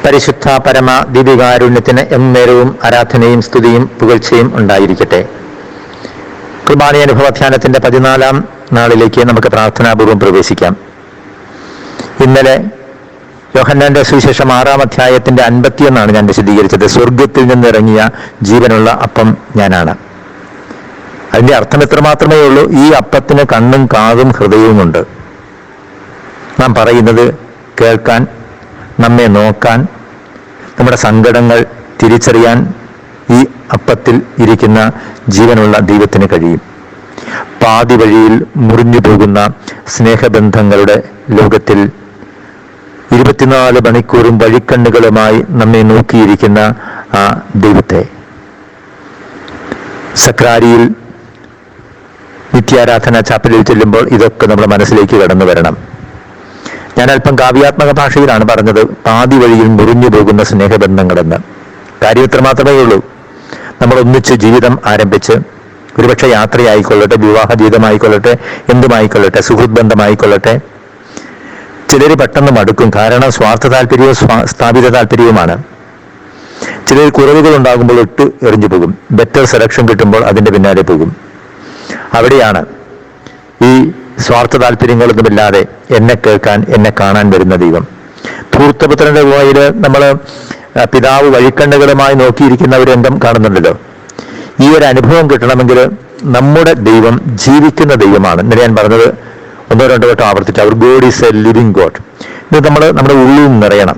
പരിശുദ്ധ പരമ ദിവ്യകാരുണ്യത്തിന് എന്നേരവും ആരാധനയും സ്തുതിയും പുകഴ്ചയും ഉണ്ടായിരിക്കട്ടെ. കുർബാന അനുഭവ ധ്യാനത്തിന്റെ 14-ാം നാളിലേക്ക് നമുക്ക് പ്രാർത്ഥനാപൂർവ്വം പ്രവേശിക്കാം. ഇന്നലെ യോഹന്നാന്റെ സുവിശേഷം 6-ാം അധ്യായത്തിന്റെ 51 ഞാൻ വിശദീകരിച്ചത്. സ്വർഗത്തിൽ നിന്നിറങ്ങിയ ജീവനുള്ള അപ്പം ഞാനാണ്. അതിന്റെ അർത്ഥം എത്രമാത്രമേ ഉള്ളൂ. ഈ അപ്പത്തിന് കണ്ണും കാതും ഹൃദയവുമുണ്ട്. നാം പറയുന്നത് കേൾക്കാൻ, നമ്മെ നോക്കാൻ, നമ്മുടെ സങ്കടങ്ങൾ തിരിച്ചറിയാൻ ഈ അപ്പത്തിൽ ഇരിക്കുന്ന ജീവനുള്ള ദൈവത്തിന് കഴിയും. പാതി വഴിയിൽ മുറിഞ്ഞു പോകുന്ന സ്നേഹബന്ധങ്ങളുടെ ലോകത്തിൽ 24 മണിക്കൂറും വഴിക്കണ്ണുകളുമായി നമ്മെ നോക്കിയിരിക്കുന്ന ആ ദൈവത്തെ, സക്രാരിയിൽ നിത്യാരാധന ചാപ്പലിൽ ചെല്ലുമ്പോൾ ഇതൊക്കെ നമ്മുടെ മനസ്സിലേക്ക് കടന്നു വരണം. ഞാൻ അല്പം കാവ്യാത്മക ഭാഷയിലാണ് പറഞ്ഞത്. പാതി വഴിയിൽ മുറിഞ്ഞു പോകുന്ന സ്നേഹബന്ധങ്ങളെന്ന്. കാര്യം ഇത്ര മാത്രമേ ഉള്ളൂ. നമ്മൾ ഒന്നിച്ച് ജീവിതം ആരംഭിച്ച്, ഒരുപക്ഷെ യാത്രയായിക്കൊള്ളട്ടെ, വിവാഹ ജീവിതമായിക്കൊള്ളട്ടെ, എന്തുമായിക്കൊള്ളട്ടെ, സുഹൃത്ത് ബന്ധമായിക്കൊള്ളട്ടെ, ചിലർ പെട്ടെന്ന് മടുക്കും. കാരണം സ്വാർത്ഥ താല്പര്യവും സ്ഥാപിത താല്പര്യവുമാണ്. ചിലർ കുറവുകൾ ഉണ്ടാകുമ്പോൾ ഇട്ട് എറിഞ്ഞു പോകും. ബെറ്റർ സെലക്ഷൻ കിട്ടുമ്പോൾ അതിന്റെ പിന്നാലെ പോകും. അവിടെയാണ് ഈ സ്വാർത്ഥ താല്പര്യങ്ങളൊന്നുമില്ലാതെ എന്നെ കേൾക്കാൻ, എന്നെ കാണാൻ വരുന്ന ദൈവം. ധൂർത്തപുത്രന്റെ ഗുഹയിൽ നമ്മൾ പിതാവ് വഴിക്കണ്ണുകളുമായി നോക്കിയിരിക്കുന്ന ഒരു രംഗം കാണുന്നുണ്ടല്ലോ. ഈ ഒരു അനുഭവം കിട്ടണമെങ്കിൽ നമ്മുടെ ദൈവം ജീവിക്കുന്ന ദൈവമാണ്. ഇന്നലെ ഞാൻ പറഞ്ഞത് 1-2 വട്ടം ആവർത്തിച്ചു. അവർ God is a living God. ഇത് നമ്മുടെ ഉള്ളിൽ നിറയണം.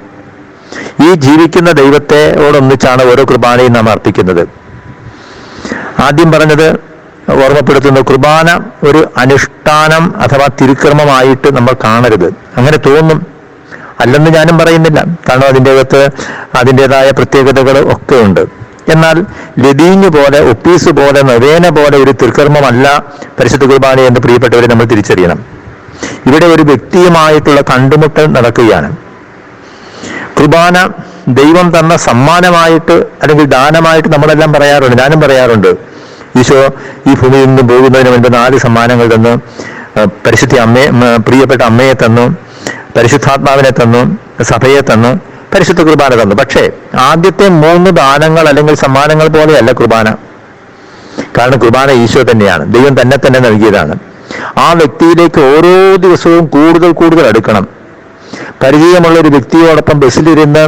ഈ ജീവിക്കുന്ന ദൈവത്തോടൊന്നിച്ചാണ് ഓരോ കുർബാനയും നാം അർപ്പിക്കുന്നത്. ആദ്യം പറഞ്ഞത് ഓർമ്മപ്പെടുത്തുന്നു, കുർബാന ഒരു അനുഷ്ഠാനം അഥവാ തിരുക്രമമായിട്ട് നമ്മൾ കാണരുത്. അങ്ങനെ തോന്നും, അല്ലെന്ന് ഞാനും പറയുന്നില്ല. കാരണം അതിൻ്റെ അകത്ത് അതിൻ്റെതായ പ്രത്യേകതകൾ ഒക്കെ ഉണ്ട്. എന്നാൽ ലതീഞ്ഞ് പോലെ, ഒപ്പീസ് പോലെ, നവേന പോലെ ഒരു തിരുക്കർമ്മമല്ല പരിശുദ്ധ കുർബാന എന്ന് പ്രിയപ്പെട്ടവരെ നമ്മൾ തിരിച്ചറിയണം. ഇവിടെ ഒരു വ്യക്തിയുമായിട്ടുള്ള കണ്ടുമുട്ടൽ നടക്കുകയാണ്. കുർബാന ദൈവം തന്ന സമ്മാനമായിട്ട് അല്ലെങ്കിൽ ദാനമായിട്ട് നമ്മളെല്ലാം പറയാറുണ്ട്. ഞാനും പറയാറുണ്ട്, ഈശോ ഈ ഭൂമിയിൽ നിന്ന് പോകുന്നതിന് മുൻപ് 4 സമ്മാനങ്ങൾ തന്നു. പരിശുദ്ധ പ്രിയപ്പെട്ട അമ്മയെ തന്നു, പരിശുദ്ധാത്മാവിനെ തന്നു, സഭയെ തന്നു, പരിശുദ്ധ കുർബാന തന്നു. പക്ഷേ ആദ്യത്തെ 3 ദാനങ്ങൾ അല്ലെങ്കിൽ സമ്മാനങ്ങൾ പോലെയല്ല കുർബാന. കാരണം കുർബാന ഈശോ തന്നെയാണ്, ദൈവം തന്നെ നൽകിയതാണ്. ആ വ്യക്തിയിലേക്ക് ഓരോ ദിവസവും കൂടുതൽ അടുക്കണം. പരിചയമുള്ള ഒരു വ്യക്തിയോടൊപ്പം ബസ്സിലിരുന്ന്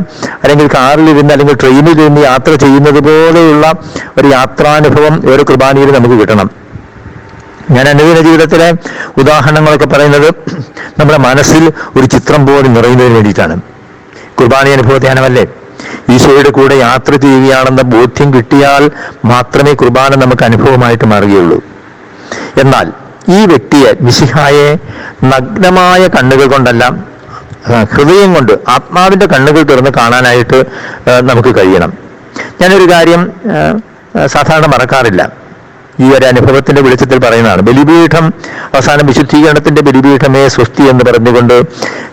അല്ലെങ്കിൽ കാറിലിരുന്ന് അല്ലെങ്കിൽ ട്രെയിനിലിരുന്ന് യാത്ര ചെയ്യുന്നത് പോലെയുള്ള ഒരു യാത്രാനുഭവം ഓരോ കുർബാനയിൽ നമുക്ക് കിട്ടണം. ഞാൻ അനുദിന ജീവിതത്തിലെ ഉദാഹരണങ്ങളൊക്കെ പറയുന്നത് നമ്മുടെ മനസ്സിൽ ഒരു ചിത്രം പോലെ നിറയുന്നതിന് വേണ്ടിയിട്ടാണ്. കുർബാന അനുഭവ ധ്യാനമല്ലേ? ഈശോയുടെ കൂടെ യാത്ര ചെയ്യുകയാണെന്ന ബോധ്യം കിട്ടിയാൽ മാത്രമേ കുർബാന നമുക്ക് അനുഭവമായിട്ട് മാറുകയുള്ളൂ. എന്നാൽ ഈ വ്യക്തിയെ, മിശിഹായെ, നഗ്നമായ കണ്ണുകൾ കൊണ്ടല്ല, ഹൃദയം കൊണ്ട്, ആത്മാവിന്റെ കണ്ണുകൾ തുറന്ന് കാണാനായിട്ട് നമുക്ക് കഴിയണം. ഞാനൊരു കാര്യം സാധാരണ മറക്കാറില്ല. ഈ ഒരു അനുഭവത്തിന്റെ വെളിച്ചത്തിൽ പറയുന്നതാണ്. ബലിപീഠം അവസാനം വിശുദ്ധീകരണത്തിന്റെ ബലിപീഠമേ സ്വസ്തി എന്ന് പറഞ്ഞുകൊണ്ട്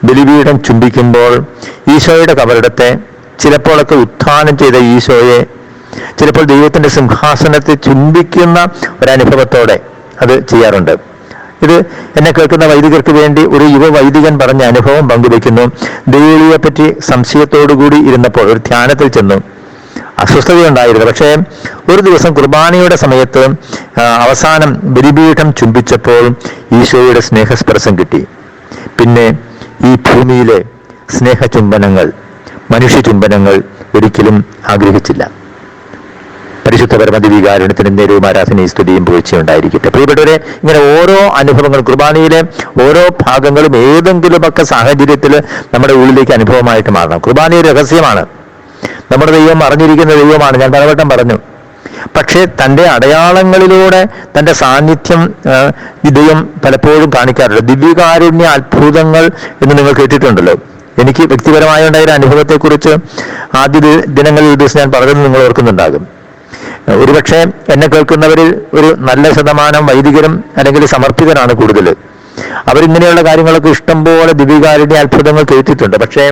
ബലിപീഠം ചുംബിക്കുമ്പോൾ ഈശോയുടെ കബറിടത്തെ, ചിലപ്പോഴൊക്കെ ഉത്ഥാനം ചെയ്ത ഈശോയെ, ചിലപ്പോൾ ദൈവത്തിന്റെ സിംഹാസനത്തെ ചുംബിക്കുന്ന ഒരനുഭവത്തോടെ അത് ചെയ്യാറുണ്ട്. ഇത് എന്നെ കേൾക്കുന്ന വൈദികർക്ക് വേണ്ടി ഒരു യുവ വൈദികൻ പറഞ്ഞ അനുഭവം പങ്കുവെക്കുന്നു. ദൈവത്തെപ്പറ്റി സംശയത്തോടുകൂടി ഇരുന്നപ്പോൾ ഒരു ധ്യാനത്തിൽ ചെന്നു. അസ്വസ്ഥതയുണ്ടായിരുന്നു. പക്ഷേ ഒരു ദിവസം കുർബാനയുടെ സമയത്ത് അവസാനം ബലിപീഠം ചുംബിച്ചപ്പോൾ ഈശോയുടെ സ്നേഹസ്പർശം കിട്ടി. പിന്നെ ഈ ഭൂമിയിലെ സ്നേഹചുംബനങ്ങൾ, മനുഷ്യ ചുംബനങ്ങൾ ഒരിക്കലും ആഗ്രഹിച്ചില്ല. പരിശുദ്ധ പരമദിവ്യകാരുണ്യത്തിന് നേരവും ആരാധനയും സ്തുതിയും പുകഴ്ചയുണ്ടായിരിക്കട്ടെ. പ്രിയപ്പെട്ടവരെ, ഇങ്ങനെ ഓരോ അനുഭവങ്ങൾ, കുർബാനയിലെ ഓരോ ഭാഗങ്ങളും ഏതെങ്കിലുമൊക്കെ സാഹചര്യത്തിൽ നമ്മുടെ ഉള്ളിലേക്ക് അനുഭവമായിട്ട് മാറണം. കുർബാന ഒരു രഹസ്യമാണ്. നമ്മുടെ ദൈവം അറിഞ്ഞിരിക്കുന്ന ദൈവമാണ്. ഞാൻ പലവട്ടം പറഞ്ഞു. പക്ഷേ തൻ്റെ അടയാളങ്ങളിലൂടെ തൻ്റെ സാന്നിധ്യം ഈ ദൈവം പലപ്പോഴും കാണിക്കാറുണ്ട്. ദിവ്യകാരുണ്യ അത്ഭുതങ്ങൾ എന്ന് നിങ്ങൾ കേട്ടിട്ടുണ്ടല്ലോ. എനിക്ക് വ്യക്തിപരമായ ഉണ്ടായ ഒരു അനുഭവത്തെക്കുറിച്ച് ആദ്യ ദിനങ്ങളിൽ ഒരു ദിവസം ഞാൻ പറഞ്ഞത് നിങ്ങൾ ഓർക്കുന്നുണ്ടാകും. ഒരുപക്ഷെ എന്നെ കേൾക്കുന്നവരിൽ ഒരു നല്ല ശതമാനം വൈദികരും അല്ലെങ്കിൽ സമർപ്പിതരാണ് കൂടുതൽ. അവരിങ്ങനെയുള്ള കാര്യങ്ങളൊക്കെ ഇഷ്ടംപോലെ ദിവ്യകാരുണ്യ അത്ഭുതങ്ങൾ കേട്ടിട്ടുണ്ട്. പക്ഷേ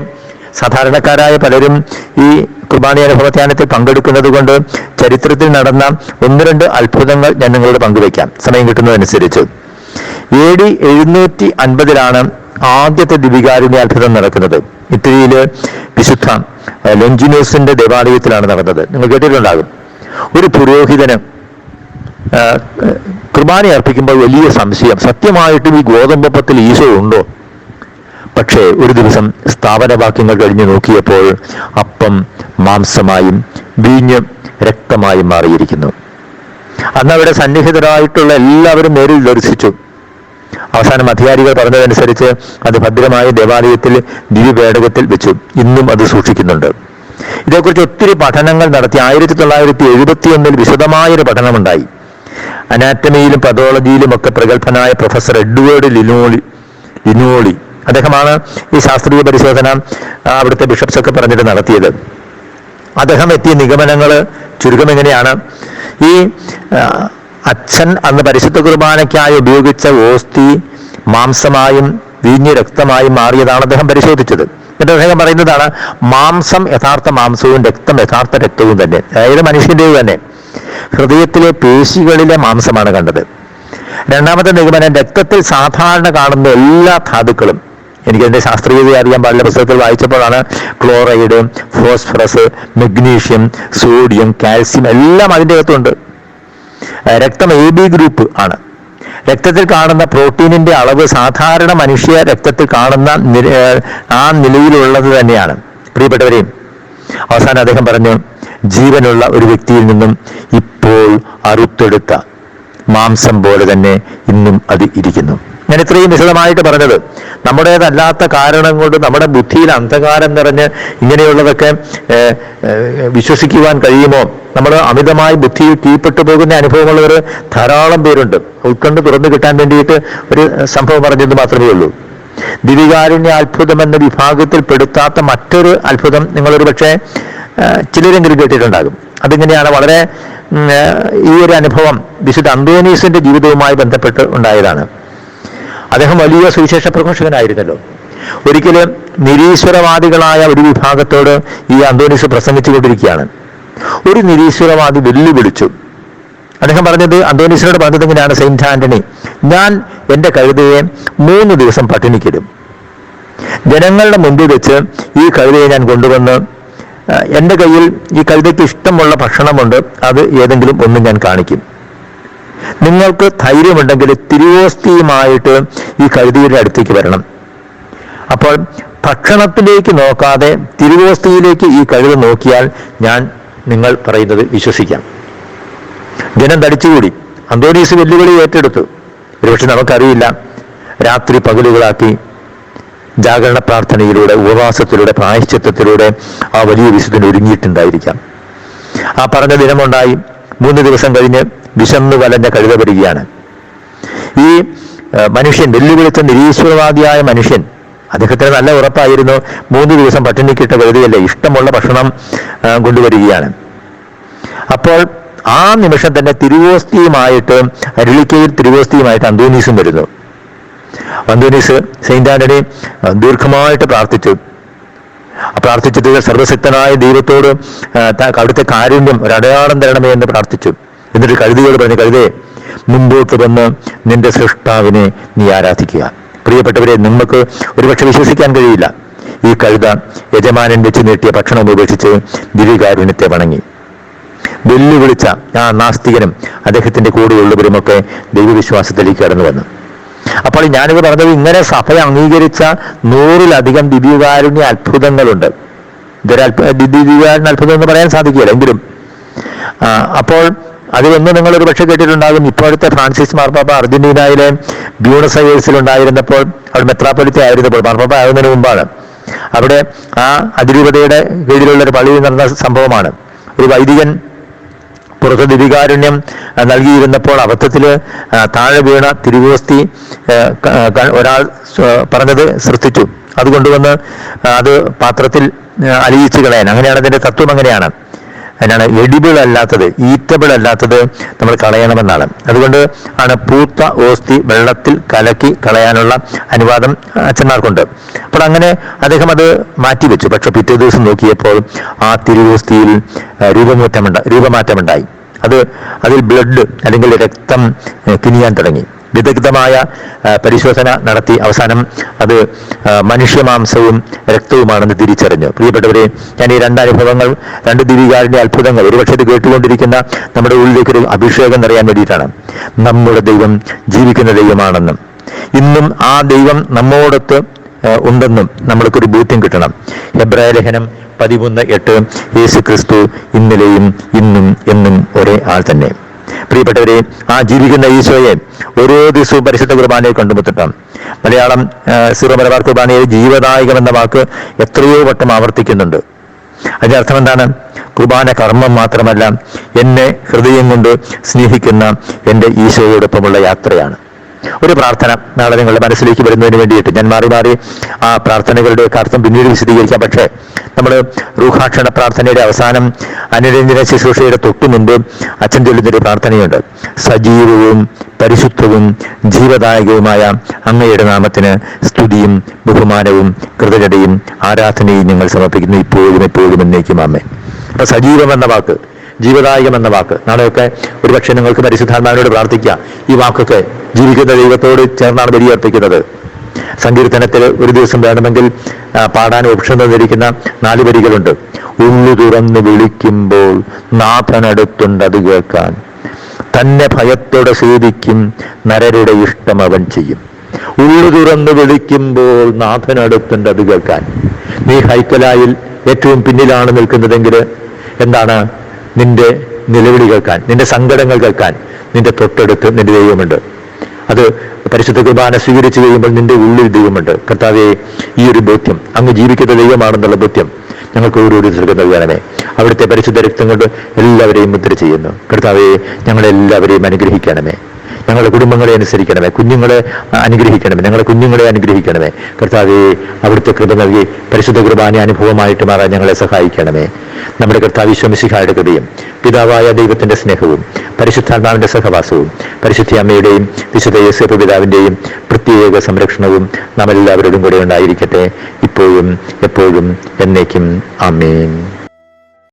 സാധാരണക്കാരായ പലരും ഈ കുർബാന അനുഭവ ധ്യാനത്തിൽ പങ്കെടുക്കുന്നത് കൊണ്ട് ചരിത്രത്തിൽ നടന്ന 1-2 അത്ഭുതങ്ങൾ ഞാൻ നിങ്ങളോട് പങ്കുവയ്ക്കാം, സമയം കിട്ടുന്നതനുസരിച്ച്. AD 750 ആദ്യത്തെ ദിവ്യകാരുണ്യ അത്ഭുതം നടക്കുന്നത്. ഇറ്റലിയില് വിശുദ്ധ ലോഞ്ചിനോസിന്റെ ദേവാലയത്തിലാണ് നടന്നത്. നിങ്ങൾ കേട്ടിട്ടുണ്ടാകും. ഒരു പുരോഹിതന് കുർബാന അർപ്പിക്കുമ്പോൾ വലിയ സംശയം, സത്യമായിട്ടും ഈ ഗോതമ്പപ്പത്തിൽ ഈശോ ഉണ്ടോ? പക്ഷേ ഒരു ദിവസം സ്ഥാപനവാക്യങ്ങൾ കഴിഞ്ഞ് നോക്കിയപ്പോൾ അപ്പം മാംസമായും വീഞ്ഞ് രക്തമായും മാറിയിരിക്കുന്നു. അന്ന് അവിടെ സന്നിഹിതരായിട്ടുള്ള എല്ലാവരും നേരിൽ ദർശിച്ചു. അവസാനം അധികാരികൾ പറഞ്ഞതനുസരിച്ച് അത് ഭദ്രമായ ദേവാലയത്തിൽ ദിവ്യപേടകത്തിൽ വെച്ചു. ഇന്നും അത് സൂക്ഷിക്കുന്നുണ്ട്. ഇതേക്കുറിച്ച് ഒത്തിരി പഠനങ്ങൾ നടത്തി. 1971 വിശദമായൊരു പഠനമുണ്ടായി. അനാറ്റമിയിലും പതോളജിയിലും ഒക്കെ പ്രഗത്ഭനായ പ്രൊഫസർ എഡ്വേർഡ് ലിനോളി, അദ്ദേഹമാണ് ഈ ശാസ്ത്രീയ പരിശോധന അവിടുത്തെ ബിഷപ്സ് ഒക്കെ പറഞ്ഞിട്ട് നടത്തിയത്. അദ്ദേഹം എത്തിയ നിഗമനങ്ങൾ ചുരുക്കം എങ്ങനെയാണ്? ഈ അച്ഛൻ അന്ന് പരിശുദ്ധ കുർബാനയ്ക്കായി ഉപയോഗിച്ച ഓസ്തി മാംസമായും വീഞ്ഞ് രക്തമായും മാറിയതാണ് അദ്ദേഹം പരിശോധിച്ചത്. എന്നിട്ട് അദ്ദേഹം പറയുന്നതാണ്, മാംസം യഥാർത്ഥ മാംസവും രക്തം യഥാർത്ഥ രക്തവും തന്നെ, അതായത് മനുഷ്യൻ്റെത് തന്നെ. ഹൃദയത്തിലെ പേശികളിലെ മാംസമാണ് കണ്ടത്. രണ്ടാമത്തെ നിഗമനം, രക്തത്തിൽ സാധാരണ കാണുന്ന എല്ലാ ധാതുക്കളും, എനിക്കതിൻ്റെ ശാസ്ത്രീയത അറിയാൻ പാടില്ല, പുസ്തകത്തിൽ വായിച്ചപ്പോഴാണ്, chloride, phosphorus, magnesium, sodium, calcium എല്ലാം അതിൻ്റെ അകത്തുണ്ട്. രക്തം AB ഗ്രൂപ്പ് ആണ്. രക്തത്തിൽ കാണുന്ന പ്രോട്ടീനിന്റെ അളവ് സാധാരണ മനുഷ്യ രക്തത്തിൽ കാണുന്ന ആ നിലയിലുള്ളത് തന്നെയാണ്. പ്രിയപ്പെട്ടവരെയും, അവസാനം അദ്ദേഹം പറഞ്ഞു, ജീവനുള്ള ഒരു വ്യക്തിയിൽ നിന്നും ഇപ്പോൾ അറുത്തെടുത്ത മാംസം പോലെ തന്നെ ഇന്നും അത് ഇരിക്കുന്നു. ഞാൻ ഇത്രയും വിശദമായിട്ട് പറഞ്ഞത് നമ്മുടേതല്ലാത്ത കാരണം കൊണ്ട് നമ്മുടെ ബുദ്ധിയിൽ അന്ധകാരം നിറഞ്ഞ് ഇങ്ങനെയുള്ളതൊക്കെ വിശ്വസിക്കുവാൻ കഴിയുമോ? നമ്മൾ അമിതമായി ബുദ്ധിയിൽ കീഴ്പ്പെട്ടു പോകുന്ന അനുഭവമുള്ളവർ ധാരാളം പേരുണ്ട്. ഉൾക്കണ്ട് തുറന്നു കിട്ടാൻ വേണ്ടിയിട്ട് ഒരു സംഭവം പറഞ്ഞത് മാത്രമേ ഉള്ളൂ. ദിവികാരുണ്യ അത്ഭുതം എന്ന വിഭാഗത്തിൽ പെടുത്താത്ത മറ്റൊരു അത്ഭുതം നിങ്ങളൊരു പക്ഷേ ചിലരെങ്കിലും കേട്ടിട്ടുണ്ടാകും. അതിങ്ങനെയാണ്. വളരെ ഈ ഒരു അനുഭവം വിശുദ്ധ അന്തോനീസിന്റെ ജീവിതവുമായി ബന്ധപ്പെട്ട് ഉണ്ടായതാണ്. അദ്ദേഹം വലിയ സുവിശേഷ പ്രഘോഷകനായിരുന്നല്ലോ. ഒരിക്കലും നിരീശ്വരവാദികളായ ഒരു വിഭാഗത്തോട് ഈ അന്തോനീസ് പ്രസംഗിച്ചു കൊണ്ടിരിക്കുകയാണ്. ഒരു നിരീശ്വരവാദി വെല്ലുവിളിച്ചു. അദ്ദേഹം പറഞ്ഞത്, അന്തോനീസിനോട് പറഞ്ഞത് എങ്ങനെയാണ്, സെയിന്റ് ആന്റണി, ഞാൻ എൻ്റെ കഴുതയെ 3 ദിവസം പട്ടിണിക്കിടും. ജനങ്ങളുടെ മുമ്പിൽ വെച്ച് ഈ കഴുതയെ ഞാൻ കൊണ്ടുവന്ന് എൻ്റെ കയ്യിൽ ഈ കഴുതയ്ക്ക് ഇഷ്ടമുള്ള ഭക്ഷണമുണ്ട്, അത് ഏതെങ്കിലും ഒന്ന് ഞാൻ കാണിക്കും. നിങ്ങൾക്ക് ധൈര്യമുണ്ടെങ്കിൽ തിരുവോസ്തിയുമായിട്ട് ഈ കഴുതയുടെ അടുത്തേക്ക് വരണം. അപ്പോൾ ഭക്ഷണത്തിലേക്ക് നോക്കാതെ തിരുവോസ്തിയിലേക്ക് ഈ കഴുത നോക്കിയാൽ ഞാൻ നിങ്ങൾ പറയുന്നത് വിശ്വസിക്കാം. ജനം തടിച്ചുകൂടി. അന്തോനീസ് വെല്ലുവിളി ഏറ്റെടുത്തു. ഒരുപക്ഷെ നമുക്കറിയില്ല, രാത്രി പകലുകളാക്കി ജാഗരണ പ്രാർത്ഥനയിലൂടെ, ഉപവാസത്തിലൂടെ, പ്രായശ്ചിത്തത്തിലൂടെ ആ വലിയ വിശുദ്ധന് ഒരുങ്ങിയിട്ടുണ്ടായിരിക്കാം. ആ പറഞ്ഞ ദിനമുണ്ടായി. 3 ദിവസം കഴിഞ്ഞ് വിശന്നു വലഞ്ഞ കഴുത വരികയാണ്. ഈ മനുഷ്യൻ, വെല്ലുവിളിച്ച നിരീശ്വരവാദിയായ മനുഷ്യൻ, അദ്ദേഹത്തിന് നല്ല ഉറപ്പായിരുന്നു 3 ദിവസം പട്ടിണിക്കിട്ട കഴുതയല്ലേ, ഇഷ്ടമുള്ള ഭക്ഷണം കൊണ്ടുവരികയാണ്. അപ്പോൾ ആ നിമിഷം തന്നെ തിരുവോസ്തിയുമായിട്ട്, അരുളിക്കയിൽ തിരുവോസ്തിയുമായിട്ട് അന്തോനീസും വരുന്നു. അന്തോനീസ് സെയിന്റ് ആന്റണി ദീർഘമായിട്ട് പ്രാർത്ഥിച്ചിട്ട് സർവശക്തനായ ദൈവത്തോട് അവിടുത്തെ കാരുണ്യം ഒരു അടയാളം തരണമേ എന്ന് പ്രാർത്ഥിച്ചു. എന്നിട്ട് കഴുതയോട് പറഞ്ഞു, കഴുതേ, മുമ്പോട്ട് വന്ന് നിന്റെ സൃഷ്ടാവിനെ നീ ആരാധിക്കുക. പ്രിയപ്പെട്ടവരെ, നമുക്ക് ഒരുപക്ഷെ വിശ്വസിക്കാൻ കഴിയില്ല. ഈ കഴുത യജമാനൻ വെച്ച് നീട്ടിയ ഭക്ഷണം ഉപേക്ഷിച്ച് ദിവ്യകാരുണ്യത്തെ വണങ്ങി. വെല്ലുവിളിച്ച ആ നാസ്തികനും അദ്ദേഹത്തിന്റെ കൂടെയുള്ളവരുമൊക്കെ ദൈവവിശ്വാസത്തിലേക്ക് കടന്നു വന്നു. അപ്പോൾ ഞാനിത് പറഞ്ഞത്, ഇങ്ങനെ സഭ അംഗീകരിച്ച 100-ലധികം ദിവ്യകാരുണ്യ അത്ഭുതങ്ങളുണ്ട്. ഇതൊരു ദിവ്യകാരുണ്യ അത്ഭുതം എന്ന് പറയാൻ സാധിക്കില്ല എങ്കിലും. അപ്പോൾ അതിലൊന്ന് നിങ്ങൾ ഒരു പക്ഷേ കേട്ടിട്ടുണ്ടാകും. ഇപ്പോഴത്തെ ഫ്രാൻസിസ് മാർപ്പാപ്പ അർജന്റീനയിലെ ബ്യൂണസ് അയേഴ്സിലുണ്ടായിരുന്നപ്പോൾ, അവിടെ മെത്രാപ്പൊലിത്ത ആയിരുന്നപ്പോൾ, മാർപ്പാപ്പ ആകുന്നതിന് മുമ്പാണ്, അവിടെ ആ അതിരൂപതയുടെ കീഴിലുള്ള ഒരു പള്ളിയിൽ നടന്ന സംഭവമാണ്. ഒരു വൈദികൻ പുറത്ത് ദിവ്യകാരുണ്യം നൽകിയിരുന്നപ്പോൾ അബദ്ധത്തിൽ താഴെ വീണ തിരുവോസ്തി ഒരാൾ പറഞ്ഞത് ശ്രദ്ധിച്ചു. അത് കൊണ്ടുവന്ന് അത് പാത്രത്തിൽ അലിയിച്ച് കളയാൻ, അങ്ങനെയാണ് അതിൻ്റെ തത്വം. അങ്ങനെയാണ് എഡിബിൾ അല്ലാത്തത്, ഈറ്റബിൾ അല്ലാത്തത് നമ്മൾ കളയണമെന്നാണ്. അതുകൊണ്ട് ആണ് പൂത്ത ഓസ്തി വെള്ളത്തിൽ കലക്കി കളയാനുള്ള അനുവാദം അച്ഛന്മാർക്കുണ്ട്. അപ്പോൾ അങ്ങനെ അദ്ദേഹം അത് മാറ്റിവെച്ചു. പക്ഷെ പിറ്റേ ദിവസം നോക്കിയപ്പോൾ ആ തിരുവോസ്തിയിൽ രൂപമാറ്റമുണ്ടായി. അതിൽ ബ്ലഡ് അല്ലെങ്കിൽ രക്തം കിനിയാൻ തുടങ്ങി. വിദഗ്ധമായ പരിശോധന നടത്തി അവസാനം അത് മനുഷ്യമാംസവും രക്തവുമാണെന്ന് തിരിച്ചറിഞ്ഞു. പ്രിയപ്പെട്ടവരെ, ഞാൻ ഈ രണ്ടനുഭവങ്ങൾ, രണ്ട് ദിവികാരന്റെ അത്ഭുതങ്ങൾ ഒരുപക്ഷെ ഇത് കേട്ടുകൊണ്ടിരിക്കുന്ന നമ്മുടെ ഉള്ളിലേക്കൊരു അഭിഷേകം നിറയാൻ വേണ്ടിയിട്ടാണ്. നമ്മുടെ ദൈവം ജീവിക്കുന്ന ദൈവമാണെന്നും ഇന്നും ആ ദൈവം നമ്മോടൊത്ത് ഉണ്ടെന്നും നമ്മൾക്കൊരു ബോധ്യം കിട്ടണം. ഹെബ്രായ ലേഖനം 13:8 യേശു ക്രിസ്തു ഇന്നലെയും ഇന്നും എന്നും ഒരേ ആൾ തന്നെ. പ്രിയപ്പെട്ടവരെ, ആ ജീവിക്കുന്ന ഈശോയെ ഓരോ ദിവസവും പരിശുദ്ധ കുർബാനയെ കണ്ടുമുട്ടണം. മലയാളം സീറോ മലബാർ കുർബാനയിൽ ജീവദായകം എന്ന വാക്ക് എത്രയോ വട്ടം ആവർത്തിക്കുന്നുണ്ട്. അതിന്റെ അർത്ഥം എന്താണ്? കുർബാന കർമ്മം മാത്രമല്ല, എന്നെ ഹൃദയം കൊണ്ട് സ്നേഹിക്കുന്ന എൻ്റെ ഈശോയോടൊപ്പമുള്ള യാത്രയാണ്. ഒരു പ്രാർത്ഥന നാളെ നിങ്ങളുടെ മനസ്സിലേക്ക് വരുന്നതിന് വേണ്ടിയിട്ട് ഞാൻ മാറി മാറി ആ പ്രാർത്ഥനകളുടെ അർത്ഥം പിന്നീട് വിശദീകരിക്കാം. പക്ഷേ നമ്മൾ റൂഹാക്ഷണ പ്രാർത്ഥനയുടെ അവസാനം അനുരഞ്ജന ശുശ്രൂഷയുടെ തൊട്ടു മുൻപ് അച്ഛൻ ചൊല്ലുന്നൊരു പ്രാർത്ഥനയുണ്ട്. സജീവവും പരിശുദ്ധവും ജീവദായകവുമായ അങ്ങയുടെ നാമത്തിന് സ്തുതിയും ബഹുമാനവും കൃതജ്ഞതയും ആരാധനയും ഞങ്ങൾ സമർപ്പിക്കുന്നു, ഇപ്പോഴും എപ്പോഴും എന്നേക്കും. ആമേൻ. അപ്പൊ സജീവം എന്ന വാക്ക്, ജീവദായകം എന്ന വാക്ക്, നാളെയൊക്കെ ഒരുപക്ഷെ നിങ്ങൾക്ക് പരിശുദ്ധാത്മാവിനോട് പ്രാർത്ഥിക്കാം. ഈ വാക്കൊക്കെ ജീവിക്കുന്ന ദൈവത്തോട് ചേർന്നാണ് ബലിയർപ്പിക്കുന്നത്. സങ്കീർത്തനത്തിൽ ഒരു ദിവസം വേണമെങ്കിൽ പാടാൻ ഓപ്ഷൻ തന്നിരിക്കുന്ന 4 വരികളുണ്ട്. ഉള്ളു തുറന്ന് വിളിക്കുമ്പോൾ നാഥനടുത്തുണ്ട് അത് കേൾക്കാൻ, തന്നെ ഭയത്തോടെ സേവിക്കും നരരുടെ ഇഷ്ടം അവൻ ചെയ്യും. ഉള്ളു തുറന്ന് വിളിക്കുമ്പോൾ നാഥനടുത്തുണ്ട് അത് കേൾക്കാൻ. നീ ഹൈക്കലായിൽ ഏറ്റവും പിന്നിലാണ് നിൽക്കുന്നതെങ്കിൽ എന്താണ്? നിന്റെ നിലവിളി കേൾക്കാൻ, നിന്റെ സങ്കടങ്ങൾ കേൾക്കാൻ നിന്റെ തൊട്ടടുത്ത് നിന്റെ ദൈവമുണ്ട്. അത് പരിശുദ്ധ കുർബാന സ്വീകരിച്ചു കഴിയുമ്പോൾ നിന്റെ ഉള്ളിൽ ദൈവമുണ്ട്. കർത്താവേ, ഈ ഒരു ബോധ്യം, അങ്ങ് ജീവിക്കുന്ന ദൈവമാണെന്നുള്ള ബോധ്യം ഞങ്ങൾക്ക് ഓരോരുത്തർക്കും നൽകണമേ. അവിടുത്തെ പരിശുദ്ധ രക്തം കൊണ്ട് എല്ലാവരെയും മുദ്ര ചെയ്യുന്നു. കർത്താവേ, ഞങ്ങളെല്ലാവരെയും അനുഗ്രഹിക്കണമേ. ഞങ്ങളുടെ കുടുംബങ്ങളെ അനുസരിക്കണമേ, കുഞ്ഞുങ്ങളെ അനുഗ്രഹിക്കണമേ, ഞങ്ങളുടെ കുഞ്ഞുങ്ങളെ അനുഗ്രഹിക്കണമേ. കർത്താവേ, അവിടുത്തെ കൃപ നൽകി പരിശുദ്ധ കുർബാന അനുഭവമായിട്ട് മാറാൻ ഞങ്ങളെ സഹായിക്കണമേ. നമ്മുടെ കർത്താവ് ഈശോ മിശിഹായുടെ കൃപയും പിതാവായ ദൈവത്തിന്റെ സ്നേഹവും പരിശുദ്ധാത്മാവിന്റെ സഹവാസവും പരിശുദ്ധ അമ്മയുടെയും വിശുദ്ധ യോസേപ്പ് പിതാവിന്റെയും പ്രത്യേക സംരക്ഷണവും നാം എല്ലാവരോടും കൂടെ ഉണ്ടായിരിക്കട്ടെ, ഇപ്പോഴും എപ്പോഴും എന്നേക്കും. ആമേൻ.